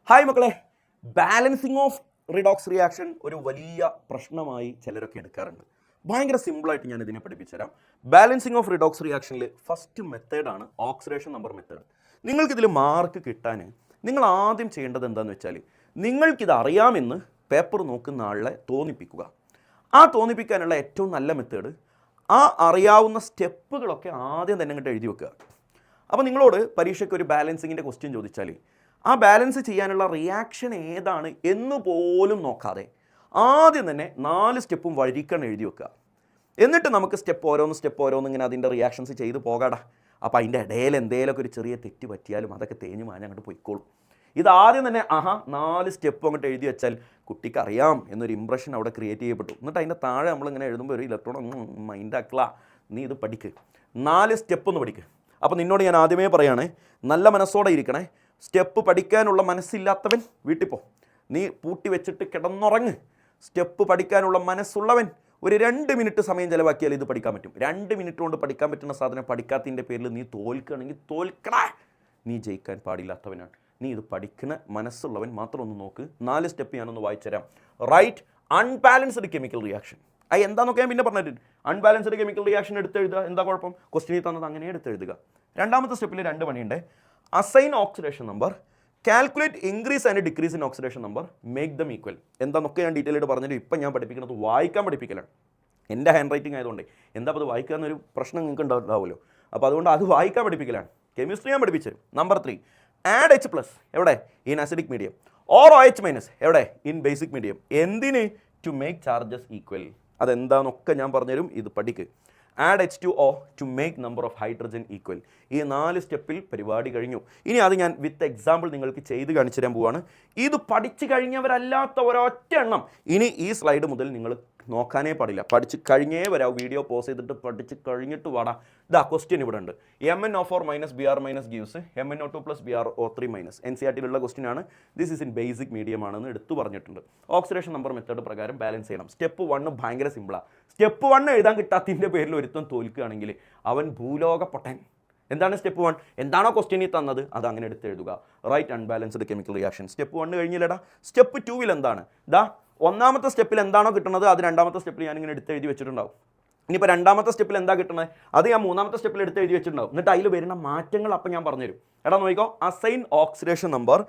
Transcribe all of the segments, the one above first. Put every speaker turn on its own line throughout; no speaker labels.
Hi മക്കളെ, balancing of redox reaction ഒരു വലിയ പ്രശ്നമായി ചിലരൊക്കെ എടുക്കാറുണ്ട്. ഭയങ്കര സിമ്പിളായിട്ട് ഞാൻ ഇതിനെ പഠിപ്പിച്ചുതരാം. ബാലൻസിങ് ഓഫ് റിഡോക്സ് റിയാക്ഷനിൽ ഫസ്റ്റ് മെത്തേഡാണ് ഓക്സിഡേഷൻ നമ്പർ മെത്തേഡ്. നിങ്ങൾക്കിതിൽ മാർക്ക് കിട്ടാൻ നിങ്ങൾ ആദ്യം ചെയ്യേണ്ടത് എന്താണെന്ന് വെച്ചാൽ, നിങ്ങൾക്കിത് അറിയാമെന്ന് പേപ്പർ നോക്കുന്ന ആളെ തോന്നിപ്പിക്കുക. ആ തോന്നിപ്പിക്കാനുള്ള ഏറ്റവും നല്ല മെത്തേഡ് ആ അറിയാവുന്ന സ്റ്റെപ്പുകളൊക്കെ ആദ്യം തന്നെ അങ്ങോട്ട് എഴുതി വെക്കുക. അപ്പോൾ നിങ്ങളോട് പരീക്ഷയ്ക്ക് ഒരു ബാലൻസിങ്ങിൻ്റെ ക്വസ്റ്റ്യൻ ചോദിച്ചാൽ ആ ബാലൻസ് ചെയ്യാനുള്ള റിയാക്ഷൻ ഏതാണ് എന്ന് പോലും നോക്കാതെ ആദ്യം തന്നെ 4 സ്റ്റെപ്പും വഴിക്കണം എഴുതി വെക്കുക. എന്നിട്ട് നമുക്ക് സ്റ്റെപ്പ് ഓരോന്ന് ഇങ്ങനെ അതിൻ്റെ റിയാക്ഷൻസ് ചെയ്ത് പോകാടാ. അപ്പോൾ അതിൻ്റെ ഇടയിൽ എന്തെങ്കിലുമൊക്കെ ഒരു ചെറിയ തെറ്റ് പറ്റിയാലും അതൊക്കെ തേഞ്ഞ് മാഞ്ഞ് അങ്ങോട്ട് പോയിക്കോളും. ഇതാദ്യം തന്നെ 4 സ്റ്റെപ്പ് അങ്ങോട്ട് എഴുതി വെച്ചാൽ കുട്ടിക്ക് അറിയാം എന്നൊരു ഇമ്പ്രഷൻ അവിടെ ക്രിയേറ്റ് ചെയ്യപ്പെട്ടു. എന്നിട്ട് അതിൻ്റെ താഴെ നമ്മളിങ്ങനെ എഴുതുമ്പോൾ ഒരു ഇലക്ട്രോൺ മൈൻഡാക്കളാ, നീ ഇത് പഠിക്ക്, 4 സ്റ്റെപ്പ് ഒന്ന് പഠിക്ക്. അപ്പോൾ നിന്നോട് ഞാൻ ആദ്യമേ പറയുകയാണേ, നല്ല മനസ്സോടെ ഇരിക്കണേ. സ്റ്റെപ്പ് പഠിക്കാനുള്ള മനസ്സില്ലാത്തവൻ വീട്ടിൽ പോ, നീ പൂട്ടി വെച്ചിട്ട് കിടന്നുറങ്ങ്. സ്റ്റെപ്പ് പഠിക്കാനുള്ള മനസ്സുള്ളവൻ ഒരു 2 മിനിറ്റ് സമയം ചിലവാക്കിയാൽ ഇത് പഠിക്കാൻ പറ്റും. 2 മിനിറ്റ് കൊണ്ട് പഠിക്കാൻ പറ്റുന്ന സാധനം പഠിക്കാത്തതിൻ്റെ പേരിൽ നീ തോൽക്കുകയാണെങ്കിൽ തോൽക്കടാ, നീ ജയിക്കാൻ പാടില്ലാത്തവനാണ്. നീ ഇത് പഠിക്കുന്ന മനസ്സുള്ളവൻ മാത്രം ഒന്ന് നോക്ക്. 4 സ്റ്റെപ്പ് ഞാനൊന്ന് വായിച്ചു തരാം. Right unbalanced chemical reaction. എന്താണെന്നൊക്കെ ഞാൻ പിന്നെ പറഞ്ഞിട്ടുണ്ട്. അൺബാലൻസ്ഡ് കെമിക്കൽ റിയാക്ഷൻ എടുത്തെഴുതുക, എന്താ കുഴപ്പം? ക്വസ്റ്റ്യനിൽ തന്നത് അങ്ങനെ എടുത്തെഴുതുക. രണ്ടാമത്തെ സ്റ്റെപ്പിൽ 2 പണിയുണ്ട്. Assign oxidation number, calculate increase and decrease in oxidation number, make them equal. എന്താണെന്നൊക്കെ ഞാൻ ഡീറ്റെയിൽ ആയിട്ട് പറഞ്ഞിട്ട് ഇപ്പം ഞാൻ പഠിപ്പിക്കുന്നത് വായിക്കാൻ പഠിപ്പിക്കലാണ്. എൻ്റെ ഹാൻഡ് റൈറ്റിംഗ് ആയതുകൊണ്ട് എന്താ അത് വായിക്കുക എന്നൊരു പ്രശ്നം നിങ്ങൾക്ക് ഉണ്ടാവുമല്ലോ. അപ്പോൾ അതുകൊണ്ട് അത് വായിക്കാൻ പഠിപ്പിക്കലാണ്. കെമിസ്ട്രി ഞാൻ പഠിപ്പിച്ചു. നമ്പർ 3, ആഡ് H+ എവിടെ? In acidic medium, or OH- എവിടെ? In basic medium. എന്തിന്? To make charges equal. അതെന്താണെന്നൊക്കെ ഞാൻ പറഞ്ഞുതരും, ഇത് പഠിക്ക്. Add H2O to make number of hydrogen equal. ഈ 4 സ്റ്റെപ്പിൽ പരിപാടി കഴിഞ്ഞു. ഇനി അത് ഞാൻ വിത്ത് എക്സാമ്പിൾ നിങ്ങൾക്ക് ചെയ്ത് കാണിച്ചു തരാൻ പോവാണ്. ഇത് പഠിച്ചു കഴിഞ്ഞവരല്ലാത്ത ഒരൊറ്റ എണ്ണം ഇനി ഈ സ്ലൈഡ് മുതൽ നിങ്ങൾ നോക്കാനേ പാടില്ല. പഠിച്ച് കഴിഞ്ഞേ വരാം. വീഡിയോ പോസ് ചെയ്തിട്ട് പഠിച്ച് കഴിഞ്ഞിട്ട് വാടാ. ഇതാ ക്വസ്റ്റ്യൻ ഇവിടെ ഉണ്ട്. MnO4 - Br- gives MnO2 + BrO3-. NCERT-ലുള്ള ക്വസ്റ്റ്യൻ ആണ്. This is in basic medium ആണെന്ന് എടുത്തു പറഞ്ഞിട്ടുണ്ട്. ഓക്സിഡേഷൻ നമ്പർ മെത്തേഡ് പ്രകാരം ബാലൻസ് ചെയ്യണം. സ്റ്റെപ്പ് 1 ഭയങ്കര സിമ്പിളാണ്. സ്റ്റെപ്പ് 1 എഴുതാൻ കിട്ടാത്തതിൻ്റെ പേരിൽ ഒരുത്തം തോൽക്കുകയാണെങ്കിൽ അവൻ ഭൂലോക പൊട്ടൻ. എന്താണ് സ്റ്റെപ്പ് 1? എന്താണോ ക്വസ്റ്റ്യനിൽ തന്നത് അത് അങ്ങനെ എടുത്ത് എഴുതുക. Write unbalanced chemical reaction. Step 1 കഴിഞ്ഞില്ലടാ. സ്റ്റെപ്പ് 2 എന്താണ്? ദാ ഒന്നാമത്തെ സ്റ്റെപ്പിൽ എന്താണോ കിട്ടുന്നത് അത് രണ്ടാമത്തെ സ്റ്റെപ്പിൽ ഞാനിങ്ങനെ എടുത്ത് എഴുതി വെച്ചിട്ടുണ്ടാവും. ഇനിയിപ്പോൾ രണ്ടാമത്തെ സ്റ്റെപ്പിൽ എന്താ കിട്ടുന്നത് അത് ഞാൻ മൂന്നാമത്തെ സ്റ്റെപ്പിൽ എടുത്ത് എഴുതി വെച്ചിട്ടുണ്ടാവും. എന്നിട്ട് അതിൽ വരുന്ന മാറ്റങ്ങൾ അപ്പം ഞാൻ പറഞ്ഞുതരും. എടാ നോക്കിക്കോ, assign oxidation number,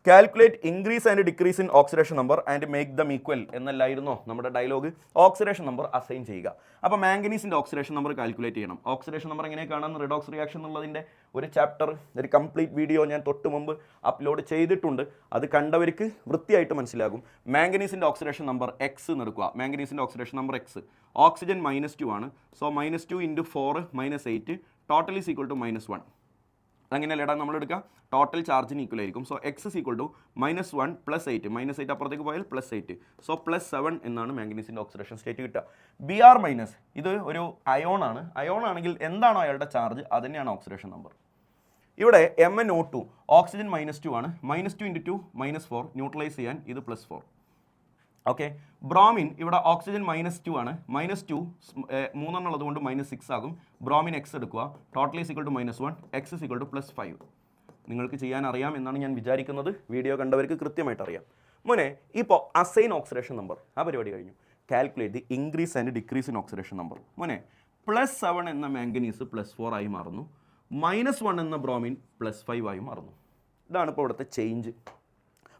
calculate increase and decrease in oxidation number and make them equal എന്നല്ലായിരുന്നോ നമ്മുടെ ഡയലോഗ്? ഓക്സിഡേഷൻ നമ്പർ അസൈൻ ചെയ്യുക. അപ്പോൾ മാംഗനീസിൻ്റെ ഓക്സിഡേഷൻ നമ്പർ കാൽക്കുലേറ്റ് ചെയ്യണം. ഓക്സിഡേഷൻ നമ്പർ എങ്ങനെ കാണാമെന്ന് റിഡോക്സ് റിയാക്ഷൻ എന്നുള്ളതിൻ്റെ ഒരു ചാപ്റ്റർ, ഒരു കംപ്ലീറ്റ് വീഡിയോ ഞാൻ തൊട്ട് മുമ്പ് അപ്ലോഡ് ചെയ്തിട്ടുണ്ട്. അത് കണ്ടവർക്ക് വൃത്തിയായിട്ട് മനസ്സിലാകും. മാംഗനീസിൻ്റെ ഓക്സിഡേഷൻ നമ്പർ X എടുക്കുക. മാംഗനീസിൻ്റെ ഓക്സിഡേഷൻ നമ്പർ X. ഓക്സിജൻ -2 ആണ്. So -2 × 4 - 8 total is equal to -1. അങ്ങനെയല്ല ഇടാൻ നമ്മൾ എടുക്കുക. ടോട്ടൽ ചാർജിന് ഈക്വൽ ആയിരിക്കും. So X = -1 + 8. -8 അപ്പുറത്തേക്ക് പോയാൽ +8. സോ +7 എന്നാണ് മാംഗനീസിൻ്റെ ഓക്സിഡേഷൻ സ്റ്റേറ്റ് കിട്ടുക. Br- ഇത് ഒരു അയോൺ ആണ്. അയോൺ ആണെങ്കിൽ എന്താണോ അയാളുടെ ചാർജ് അത് തന്നെയാണ് ഓക്സിഡേഷൻ നമ്പർ. ഇവിടെ MnO2 ഓക്സിജൻ -2 ആണ്. -2 × 2 -4 ന്യൂട്രലൈസ് ചെയ്യാൻ ഇത് +4. ഓക്കെ. ബ്രോമിൻ ഇവിടെ ഓക്സിജൻ -2 ആണ്. -2 3 ഉള്ളത് കൊണ്ട് -6 ആകും. ബ്രോമിൻ X എടുക്കുക. Total is equal to -1. X = +5. നിങ്ങൾക്ക് ചെയ്യാൻ അറിയാം എന്നാണ് ഞാൻ വിചാരിക്കുന്നത്. വീഡിയോ കണ്ടവർക്ക് കൃത്യമായിട്ട് അറിയാം. മോനെ, ഇപ്പോൾ അസൈൻ ഓക്സിഡേഷൻ നമ്പർ ആ പരിപാടി കഴിഞ്ഞു. Calculate the increase and decrease in oxidation number. മോനെ, +7 എന്ന മാംഗനീസ് +4 ആയി മാറുന്നു. -1 എന്ന ബ്രോമിൻ +5 ആയി മാറുന്നു. ഇതാണ് ഇപ്പോൾ ഇവിടുത്തെ ചേഞ്ച്.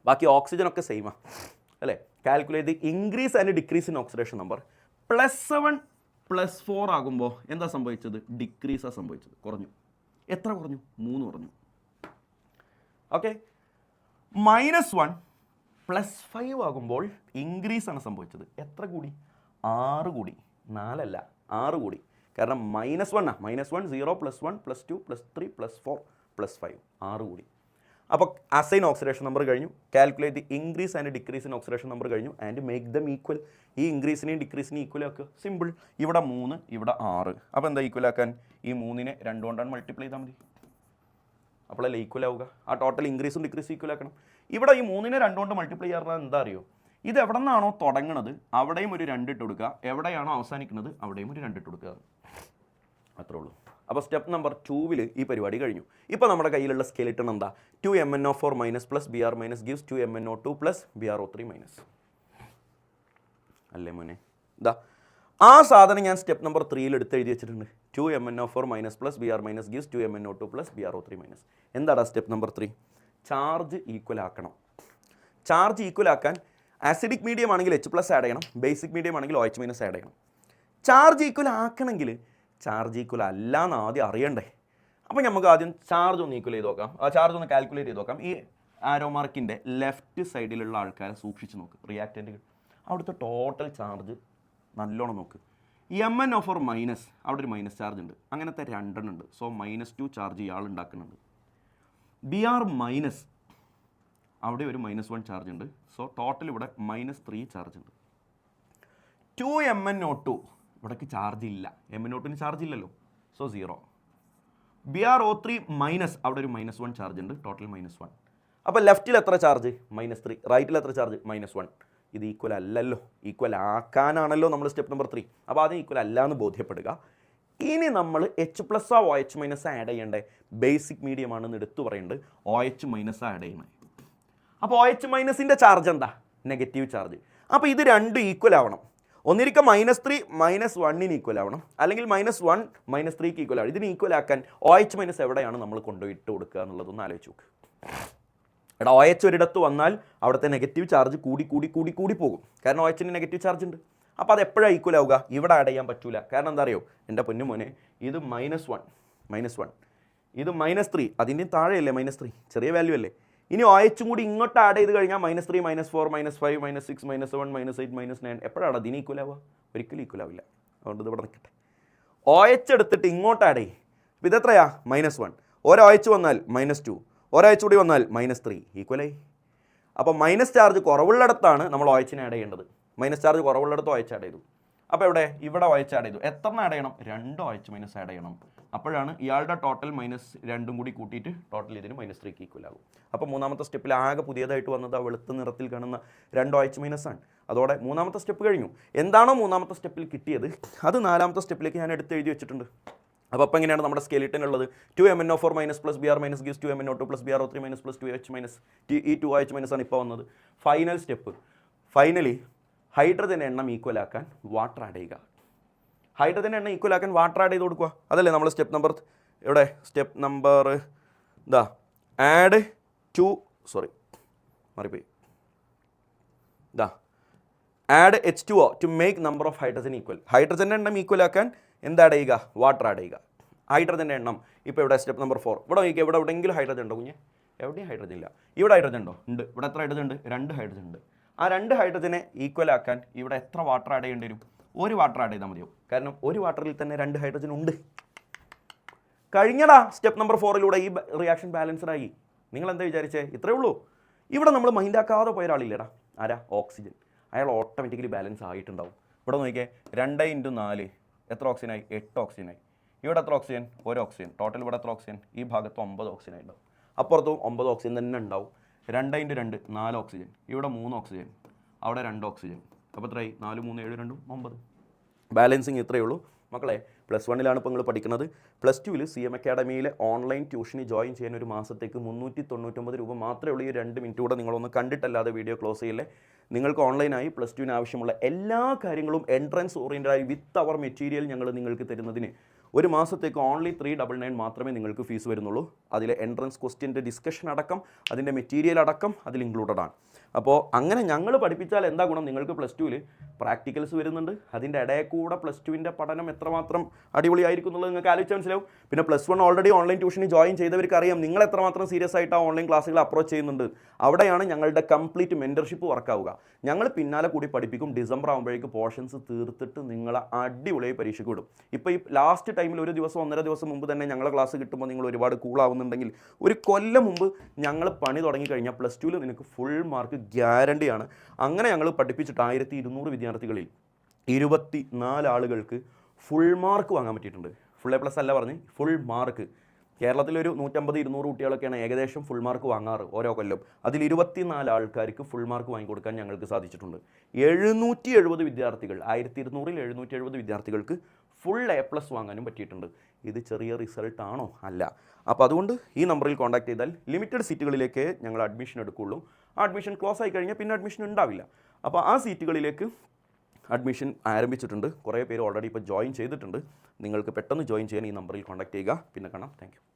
ബാക്കി ഓക്സിജനൊക്കെ സെയിമാണ് അല്ലേ? Calculate the increase and decrease in oxidation number. +7 +4 ആകുമ്പോൾ എന്താ സംഭവിച്ചത്? ഡിക്രീസാണ് സംഭവിച്ചത്. കുറഞ്ഞു. എത്ര കുറഞ്ഞു? 3 കുറഞ്ഞു. ഓക്കെ. -1 +5 ആകുമ്പോൾ ഇൻക്രീസ് ആണ് സംഭവിച്ചത്. എത്ര കൂടി? 6 കൂടി. 4 അല്ല, 6 കൂടി. കാരണം -1 -1 0 +1 +2 +3 +4 +5 6 കൂടി. അപ്പോൾ അസൈൻ ഓക്സിഡേഷൻ നമ്പർ കഴിഞ്ഞു. Calculate the increase and decrease in oxidation number കഴിഞ്ഞു. And make them equal. ഈ ഇൻക്രീസിനെയും ഡിക്രീസിനെയും ഈക്വൽ ആക്കുക. സിമ്പിൾ. ഇവിടെ 3, ഇവിടെ 6. അപ്പോൾ എന്താ ഈക്വൽ ആക്കാൻ? ഈ 3നെ 2 കൊണ്ടാണ് മൾട്ടിപ്ലൈ ചെയ്താൽ മതി. അപ്പോഴല്ലേ ഈക്വൽ ആവുക. ആ ടോട്ടൽ ഇൻക്രീസും ഡിക്രീസും ഈക്വൽ ആക്കണം. ഇവിടെ ഈ 3നെ 2 കൊണ്ട് മൾട്ടിപ്ലൈ ചെയ്യാറുള്ളത് എന്താ അറിയോ? ഇത് എവിടെ നിന്നാണോ തുടങ്ങുന്നത് അവിടെയും ഒരു 2 ഇട്ട് കൊടുക്കുക. എവിടെയാണോ അവസാനിക്കുന്നത് അവിടെയും ഒരു 2 ഇട്ട് കൊടുക്കുക. അത്രേ ഉള്ളൂ. അപ്പോൾ സ്റ്റെപ്പ് നമ്പർ 2 ഈ പരിപാടി കഴിഞ്ഞു. ഇപ്പോൾ നമ്മുടെ കയ്യിലുള്ള സ്കെലിറ്റൺ എന്താ? 2MnO4 minus plus Br minus gives 2MnO2 plus BrO3 minus അല്ലേ മോനെ? ഇതാ ആ സാധനം ഞാൻ സ്റ്റെപ്പ് നമ്പർ 3 എടുത്ത് എഴുതി വെച്ചിട്ടുണ്ട്. 2MnO4 minus plus Br minus gives 2MnO2 plus BrO3 minus. എന്താടാ സ്റ്റെപ്പ് നമ്പർ 3? ചാർജ് ഈക്വൽ ആക്കണം. ചാർജ് ഈക്വൽ ആക്കാൻ ആസിഡിക് മീഡിയം ആണെങ്കിൽ H+ ആഡ് ചെയ്യണം, ബേസിക് മീഡിയം ആണെങ്കിൽ OH- ആഡ് ചെയ്യണം. ചാർജ് ഈക്വൽ ആക്കണമെങ്കിൽ ചാർജ് ഈക്വൽ അല്ല എന്ന് ആദ്യം അറിയണ്ടേ? അപ്പോൾ നമുക്ക് ആദ്യം ചാർജ് ഒന്ന് ഈക്വൽ ചെയ്ത് നോക്കാം. ആ ചാർജ് ഒന്ന് കാൽക്കുലേറ്റ് ചെയ്ത് നോക്കാം. ഈ ആരോ മാർക്കിൻ്റെ ലെഫ്റ്റ് സൈഡിലുള്ള ആൾക്കാരെ സൂക്ഷിച്ച് നോക്ക്, റിയാക്റ്റൻറ്റുകൾ. അവിടുത്തെ ടോട്ടൽ ചാർജ് നല്ലോണം നോക്ക്. MnO4 മൈനസ്, അവിടെ ഒരു മൈനസ് ചാർജ് ഉണ്ട്, അങ്ങനത്തെ 2 ഉണ്ട്. സോ -2 ചാർജ് ഇയാൾ ഉണ്ടാക്കുന്നുണ്ട്. Br മൈനസ്, അവിടെ ഒരു -1 ചാർജ് ഉണ്ട്. സോ ടോട്ടൽ ഇവിടെ -3 ചാർജ് ഉണ്ട്. 2MnO2 ഇവിടേക്ക് ചാർജ് ഇല്ല, MnO2ന് ചാർജ് ഇല്ലല്ലോ, സോ 0. BrO3 മൈനസ്, അവിടെ ഒരു -1 ചാർജ് ഉണ്ട്, ടോട്ടൽ -1. അപ്പോൾ ലെഫ്റ്റിൽ എത്ര ചാർജ്? -3. റൈറ്റിൽ എത്ര ചാർജ്? -1. ഇത് ഈക്വൽ അല്ലല്ലോ, ഈക്വൽ ആക്കാനാണല്ലോ നമ്മൾ സ്റ്റെപ്പ് നമ്പർ 3. അപ്പോൾ ആദ്യം ഈക്വൽ അല്ല എന്ന് ബോധ്യപ്പെടുക. ഇനി നമ്മൾ H+ OH- ആഡ് ചെയ്യേണ്ടേ? ബേസിക് മീഡിയം ആണെന്ന് എടുത്തു പറയുന്നുണ്ട്, OH- ആഡ് ചെയ്യണേ. അപ്പോൾ OH- ചാർജ് എന്താ? Negative charge. അപ്പോൾ ഇത് രണ്ടും ഈക്വൽ ആവണം. ഒന്നിരിക്കുക -3 -1 ഈക്വൽ ആവണം, അല്ലെങ്കിൽ -1 -3 ഈക്വൽ ആവണം. ഇതിന് ഈക്വൽ ആക്കാൻ OH- എവിടെയാണ് നമ്മൾ കൊണ്ടുപോയിട്ട് കൊടുക്കുക എന്നുള്ളതൊന്ന് ആലോചിച്ച് നോക്ക്. എടാ OH ഒരിടത്ത് വന്നാൽ അവിടുത്തെ നെഗറ്റീവ് ചാർജ് കൂടി കൂടി കൂടി കൂടി പോകും, കാരണം OH-ന് നെഗറ്റീവ് ചാർജ് ഉണ്ട്. അപ്പോൾ അത് എപ്പോഴാണ് ഈക്വൽ ആവുക? ഇവിടെ ആഡ് ചെയ്യാൻ പറ്റൂല. കാരണം എന്താ അറിയോ എൻ്റെ പൊന്നു മോനെ, ഇത് -1, ഇത് -3, അതിൻ്റെ താഴെയല്ലേ -3, ചെറിയ വാല്യൂ അല്ലേ. ഇനി OH കൂടി ഇങ്ങോട്ട് ആഡ് ചെയ്ത് കഴിഞ്ഞാൽ -3 -4 -5 -6 -7 -8 -9 എപ്പോഴാണ് അതിന് ഈക്വൽ ആവുക? ഒരിക്കലും ഈക്വൽ ആവില്ല. അതുകൊണ്ട് ഇത് ഇവിടെ നിൽക്കട്ടെ. OH എടുത്തിട്ട് ഇങ്ങോട്ട് ആഡ് ചെയ്യും. അപ്പോൾ ഇതെത്രയാ? -1. ഒരു OH വന്നാൽ -2, ഒരു OH കൂടി വന്നാൽ -3, ഈക്വലായി. അപ്പോൾ മൈനസ് ചാർജ് കുറവുള്ളിടത്താണ് നമ്മൾ OH-നെ ആഡ് ചെയ്യേണ്ടത്. മൈനസ് ചാർജ് കുറവുള്ളിടത്ത് OH ആഡ് ചെയ്തു. അപ്പോൾ ഇവിടെ OH ആഡ് ചെയ്തു. എത്ര ആഡ് ചെയ്യണം? 2 OH- ആഡ് ചെയ്യണം. അപ്പോഴാണ് ഇയാളുടെ ടോട്ടൽ -2 കൂടി കൂട്ടിയിട്ട് ടോട്ടൽ ഇതിന് -3 ഈക്വൽ ആകും. അപ്പോൾ മൂന്നാമത്തെ സ്റ്റെപ്പിൽ ആകെ പുതിയതായിട്ട് വന്നത് ആ വെളുത്ത നിറത്തിൽ കാണുന്ന 2 OH- ആണ്. അതോടെ മൂന്നാമത്തെ സ്റ്റെപ്പ് കഴിഞ്ഞു. എന്താണോ മൂന്നാമത്തെ സ്റ്റെപ്പിൽ കിട്ടിയത് അത് നാലാമത്തെ സ്റ്റെപ്പിലേക്ക് ഞാൻ എടുത്ത് എഴുതി വെച്ചിട്ടുണ്ട്. അപ്പോൾ എങ്ങനെയാണ് നമ്മുടെ സ്കെലിറ്റൻ ഉള്ളത്? 2MnO4 minus plus Br minus gives 2MnO2 plus BrO3 minus plus 2H- ഈ 2OH- ആണ് ഇപ്പോൾ വന്നത്. ഫൈനൽ സ്റ്റെപ്പ്, ഫൈനലി ഹൈഡ്രജൻ്റെ എണ്ണം ഈക്വൽ ആക്കാൻ വാട്ടർ ആഡ് ചെയ്യുക. ഹൈഡ്രജൻ്റെ എണ്ണം ഈക്വൽ ആക്കാൻ വാട്ടർ ആഡ് ചെയ്ത് കൊടുക്കുക. അതല്ലേ നമ്മൾ സ്റ്റെപ്പ് നമ്പർ ഇതാ add H2O to make number of hydrogen equal. ഹൈഡ്രജൻ്റെ എണ്ണം ഈക്വൽ ആക്കാൻ എന്താ ആഡ് ചെയ്യുക? വാട്ടർ ആഡ് ചെയ്യുക. ഹൈഡ്രജൻ്റെ എണ്ണം ഇപ്പോൾ ഇവിടെ സ്റ്റെപ്പ് നമ്പർ 4. ഇവിടെ നോക്കിയാൽ ഇവിടെ എവിടെയെങ്കിലും ഹൈഡ്രജൻ ഉണ്ടോ കുഞ്ഞ്? എവിടെയും ഹൈഡ്രജൻ ഇല്ല. ഇവിടെ ഹൈഡ്രജൻ ഉണ്ടോ? ഉണ്ട്. ഇവിടെ എത്ര ഹൈഡ്രജൻ ഉണ്ട്? 2 ഹൈഡ്രജൻ ഉണ്ട്. ആ 2 ഹൈഡ്രജനെ ഈക്വൽ ആക്കാൻ ഇവിടെ എത്ര വാട്ടർ ആഡ് ചെയ്യേണ്ടി വരും? 1 വാട്ടർ ആഡ് ചെയ്താൽ മതിയോ? കാരണം 1 വാട്ടറിൽ തന്നെ 2 ഹൈഡ്രജൻ ഉണ്ട്. കഴിഞ്ഞടാ സ്റ്റെപ്പ് നമ്പർ 4 ഈ റിയാക്ഷൻ ബാലൻസ്ഡ് ആയി. നിങ്ങൾ എന്താ വിചാരിച്ചേ? ഇത്രയേ ഉള്ളൂ. ഇവിടെ നമ്മൾ മൈൻഡാക്കാതെ പോയ ഒരാളില്ലടാ. ആരാ? ഓക്സിജൻ. അയാൾ ഓട്ടോമാറ്റിക്കലി ബാലൻസ് ആയിട്ടുണ്ടാവും. ഇവിടെ നോക്കിയേ, 2 × 4 എത്ര ഓക്സിജനായി? 8 ഓക്സിജനായി. ഇവിടെ എത്ര ഓക്സിജൻ? 1 ഓക്സിജൻ. ടോട്ടൽ ഇവിടെ എത്ര ഓക്സിജൻ? ഈ ഭാഗത്ത് 9 ഓക്സിജൻ ഉണ്ടാവും. അപ്പുറത്തും 9 ഓക്സിജൻ തന്നെ ഉണ്ടാവും. 2 × 2 4 ഓക്സിജൻ. ഇവിടെ 3 ഓക്സിജൻ, അവിടെ 2 ഓക്സിജൻ. അപ്പോൾ എത്രയായി? 4 3 7 2 9. ബാലൻസിങ് ഇത്രയേ ഉള്ളൂ മക്കളെ. +1 ഇപ്പോൾ നിങ്ങൾ പഠിക്കുന്നത്. +2 CM അക്കാഡമിയിലെ ഓൺലൈൻ ട്യൂഷന് ജോയിൻ ചെയ്യാൻ ഒരു മാസത്തേക്ക് 399 രൂപ മാത്രമേ ഉള്ളൂ. ഈ 2 മിനിറ്റ് കൂടെ നിങ്ങളൊന്ന് കണ്ടിട്ടല്ലാതെ വീഡിയോ ക്ലോസ് ചെയ്യില്ലേ. നിങ്ങൾക്ക് ഓൺലൈനായി +2 ആവശ്യമുള്ള എല്ലാ കാര്യങ്ങളും എൻട്രൻസ് ഓറിയൻറ്റഡായി വിത്ത് അവർ മെറ്റീരിയൽ ഞങ്ങൾ നിങ്ങൾക്ക് തരുന്നതിന് ഒരു മാസത്തേക്ക് ഓൺലി 399 മാത്രമേ നിങ്ങൾക്ക് ഫീസ് വരുന്നുള്ളൂ. അതിലെ എൻട്രൻസ് ക്വസ്റ്റ്യൻ്റെ ഡിസ്കഷൻ അടക്കം അതിൻ്റെ മെറ്റീരിയൽ അടക്കം അതിൽ ഇൻക്ലൂഡഡ് ആണ്. അപ്പോൾ അങ്ങനെ ഞങ്ങൾ പഠിപ്പിച്ചാൽ എന്താ ഗുണം? നിങ്ങൾക്ക് +2 പ്രാക്ടിക്കൽസ് വരുന്നുണ്ട്. അതിൻ്റെ ഇടയിൽ കൂടെ +2 പഠനം എത്രമാത്രം അടിപൊളിയായിരിക്കും എന്നുള്ളത് നിങ്ങൾക്ക് ആലോചിച്ച് മനസ്സിലാവും. പിന്നെ +1 ഓൾറെഡി ഓൺലൈൻ ട്യൂഷന് ജോയിൻ ചെയ്തവർക്ക് അറിയാം നിങ്ങൾ എത്രമാത്രം സീരിയസ് ആയിട്ട് ആ ഓൺലൈൻ ക്ലാസ്സുകൾ അപ്രോച്ച് ചെയ്യുന്നുണ്ട്. അവിടെയാണ് ഞങ്ങളുടെ കംപ്ലീറ്റ് മെൻറ്റർഷിപ്പ് വർക്കാവുക. ഞങ്ങൾ പിന്നാലെ കൂടി പഠിപ്പിക്കും. ഡിസംബർ ആകുമ്പോഴേക്ക് പോർഷൻസ് തീർത്തിട്ട് നിങ്ങളെ അടിപൊളിയായി പരീക്ഷയ്ക്ക് വിടും. ഇപ്പോൾ ഈ ലാസ്റ്റ് ടൈമിൽ ഒരു ദിവസം 1.5 ദിവസം മുമ്പ് തന്നെ ഞങ്ങളെ ക്ലാസ് കിട്ടുമ്പോൾ നിങ്ങൾ ഒരുപാട് കൂളാവുന്നുണ്ടെങ്കിൽ ഒരു കൊല്ലം മുമ്പ് ഞങ്ങൾ പണി തുടങ്ങിക്കഴിഞ്ഞാൽ +2 നിനക്ക് ഫുൾ മാർക്ക് ഗ്യാരണ്ടിയാണ്. അങ്ങനെ ഞങ്ങൾ പഠിപ്പിച്ചിട്ട് 1200 വിദ്യാർത്ഥികളിൽ 24 ആളുകൾക്ക് ഫുൾ മാർക്ക് വാങ്ങാൻ പറ്റിയിട്ടുണ്ട്. ഫുൾ A+ അല്ല പറഞ്ഞ് ഫുൾ മാർക്ക്. കേരളത്തിലൊരു 150-200 കുട്ടികളൊക്കെയാണ് ഏകദേശം ഫുൾ മാർക്ക് വാങ്ങാറ് ഓരോ കൊല്ലം. അതിൽ 24 ആൾക്കാർക്ക് ഫുൾ മാർക്ക് വാങ്ങിക്കൊടുക്കാൻ ഞങ്ങൾക്ക് സാധിച്ചിട്ടുണ്ട്. 770 വിദ്യാർത്ഥികൾ, 1200-ൽ 770 വിദ്യാർത്ഥികൾക്ക് full A+ വാങ്ങാനും പറ്റിയിട്ടുണ്ട്. ഇത് ചെറിയ റിസൾട്ട് ആണോ? അല്ല. അപ്പോൾ അതുകൊണ്ട് ഈ നമ്പറിൽ കോൺടാക്ട് ചെയ്താൽ ലിമിറ്റഡ് സീറ്റുകളിലേക്ക് ഞങ്ങൾ അഡ്മിഷൻ എടുക്കുകയുള്ളൂ. ആ അഡ്മിഷൻ ക്ലോസ് ആയി കഴിഞ്ഞാൽ പിന്നെ അഡ്മിഷൻ ഉണ്ടാവില്ല. അപ്പോൾ ആ സീറ്റുകളിലേക്ക് അഡ്മിഷൻ ആരംഭിച്ചിട്ടുണ്ട്. കുറേ പേര് ഓൾറെഡി ഇപ്പോൾ ജോയിൻ ചെയ്തിട്ടുണ്ട്. നിങ്ങൾക്ക് പെട്ടെന്ന് ജോയിൻ ചെയ്യാൻ ഈ നമ്പറിൽ കോൺടാക്ട് ചെയ്യുക. പിന്നെ കാണാം. Thank you.